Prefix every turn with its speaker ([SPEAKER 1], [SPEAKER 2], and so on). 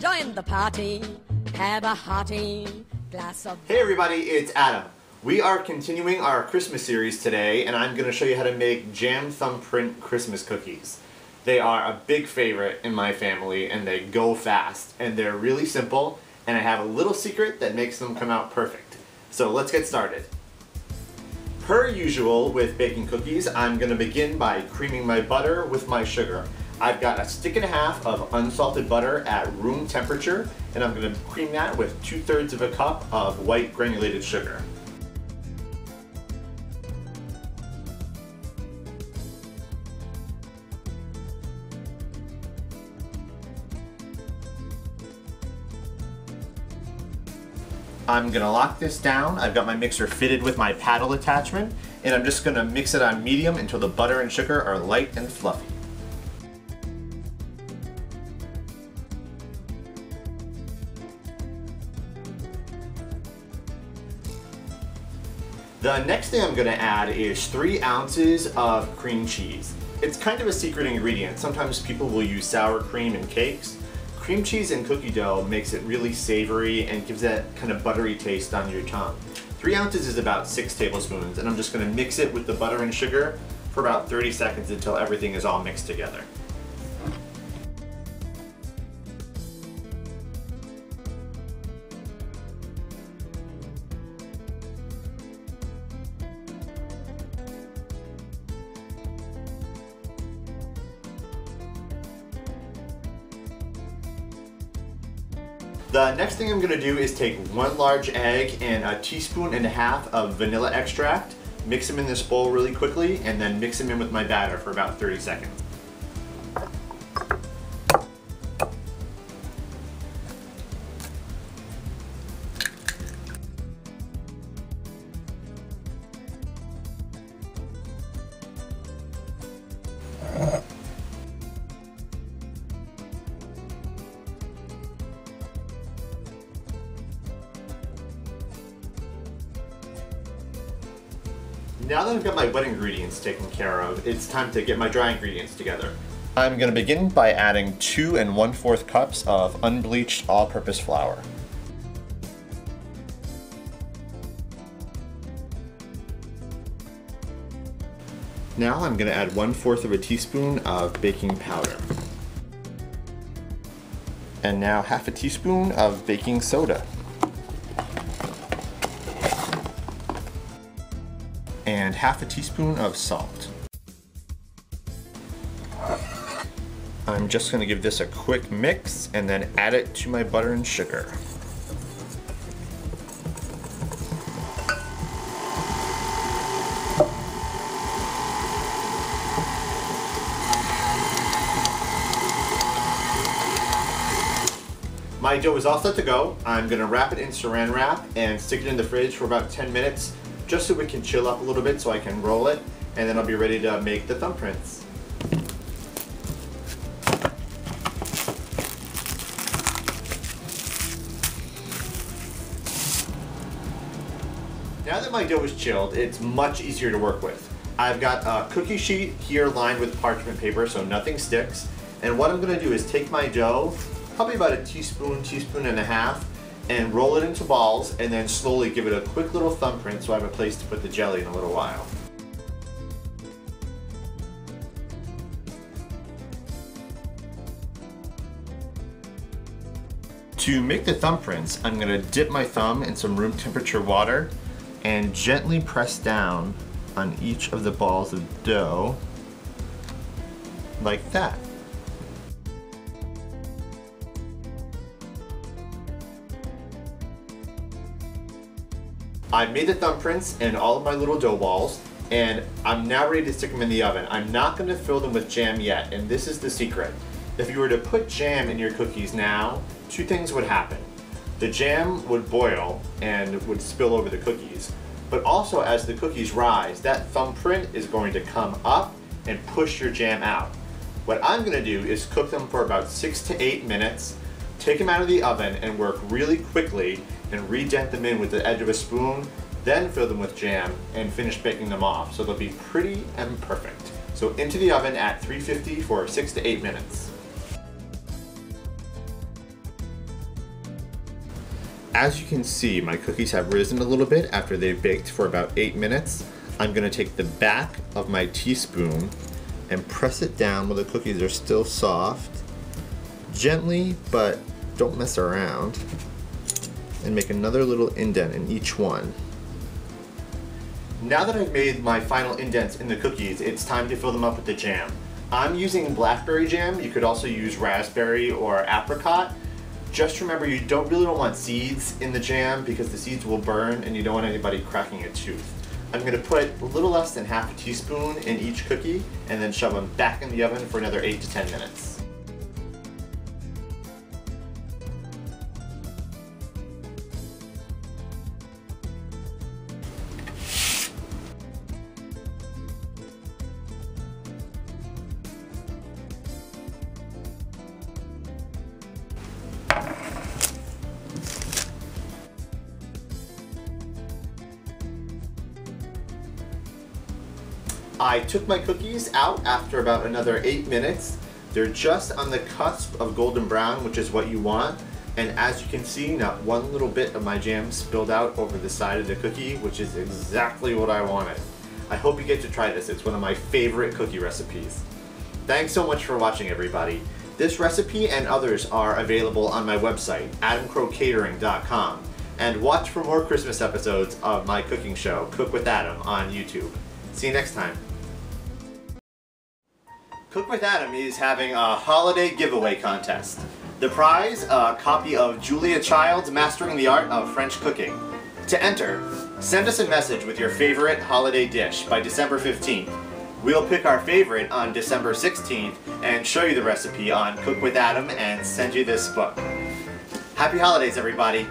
[SPEAKER 1] Join the party, have a hearty glass of...
[SPEAKER 2] Hey everybody, it's Adam. We are continuing our Christmas series today, and I'm going to show you how to make Jam Thumbprint Christmas cookies. They are a big favorite in my family, and they go fast, and they're really simple, and I have a little secret that makes them come out perfect. So let's get started. Per usual with baking cookies, I'm going to begin by creaming my butter with my sugar. I've got a stick and a half of unsalted butter at room temperature, and I'm going to cream that with 2/3 of a cup of white granulated sugar. I'm going to lock this down. I've got my mixer fitted with my paddle attachment, and I'm just going to mix it on medium until the butter and sugar are light and fluffy. The next thing I'm going to add is 3 ounces of cream cheese. It's kind of a secret ingredient. Sometimes people will use sour cream in cakes. Cream cheese in cookie dough makes it really savory and gives that kind of buttery taste on your tongue. 3 ounces is about 6 tablespoons, and I'm just going to mix it with the butter and sugar for about 30 seconds until everything is all mixed together. The next thing I'm going to do is take 1 large egg and a 1.5 teaspoons of vanilla extract, mix them in this bowl really quickly, and then mix them in with my batter for about 30 seconds. Now that I've got my wet ingredients taken care of, it's time to get my dry ingredients together. I'm going to begin by adding 2 1/4 cups of unbleached all-purpose flour. Now I'm going to add 1/4 of a teaspoon of baking powder. And now 1/2 teaspoon of baking soda. And 1/2 teaspoon of salt. I'm just going to give this a quick mix and then add it to my butter and sugar. My dough is all set to go. I'm going to wrap it in saran wrap and stick it in the fridge for about 10 minutes just so it can chill up a little bit so I can roll it, and then I'll be ready to make the thumbprints. Now that my dough is chilled, it's much easier to work with. I've got a cookie sheet here lined with parchment paper so nothing sticks, and what I'm going to do is take my dough, probably about 1 teaspoon, 1.5 teaspoons, and roll it into balls, and then slowly give it a quick little thumbprint so I have a place to put the jelly in a little while. To make the thumbprints, I'm going to dip my thumb in some room temperature water and gently press down on each of the balls of dough like that. I've made the thumbprints in all of my little dough balls, and I'm now ready to stick them in the oven. I'm not going to fill them with jam yet, and this is the secret. If you were to put jam in your cookies now, 2 things would happen. The jam would boil and would spill over the cookies, but also as the cookies rise, that thumbprint is going to come up and push your jam out. What I'm going to do is cook them for about 6 to 8 minutes, take them out of the oven and work really quickly and redent them in with the edge of a spoon, then fill them with jam and finish baking them off so they'll be pretty and perfect. So into the oven at 350 for 6 to 8 minutes. As you can see, my cookies have risen a little bit after they've baked for about 8 minutes. I'm going to take the back of my teaspoon and press it down while the cookies are still soft. Gently, but don't mess around. And make another little indent in each one. Now that I've made my final indents in the cookies, it's time to fill them up with the jam. I'm using blackberry jam. You could also use raspberry or apricot. Just remember, you really don't want seeds in the jam because the seeds will burn and you don't want anybody cracking a tooth. I'm going to put a little less than half a teaspoon in each cookie and then shove them back in the oven for another 8 to 10 minutes. I took my cookies out after about another 8 minutes. They're just on the cusp of golden brown, which is what you want. And as you can see, not one little bit of my jam spilled out over the side of the cookie, which is exactly what I wanted. I hope you get to try this. It's one of my favorite cookie recipes. Thanks so much for watching, everybody. This recipe and others are available on my website, adamcrowcatering.com. And watch for more Christmas episodes of my cooking show, Cook with Adam, on YouTube. See you next time. Cook with Adam is having a holiday giveaway contest. The prize, a copy of Julia Child's Mastering the Art of French Cooking. To enter, send us a message with your favorite holiday dish by December 15th. We'll pick our favorite on December 16th and show you the recipe on Cook with Adam and send you this book. Happy holidays, everybody!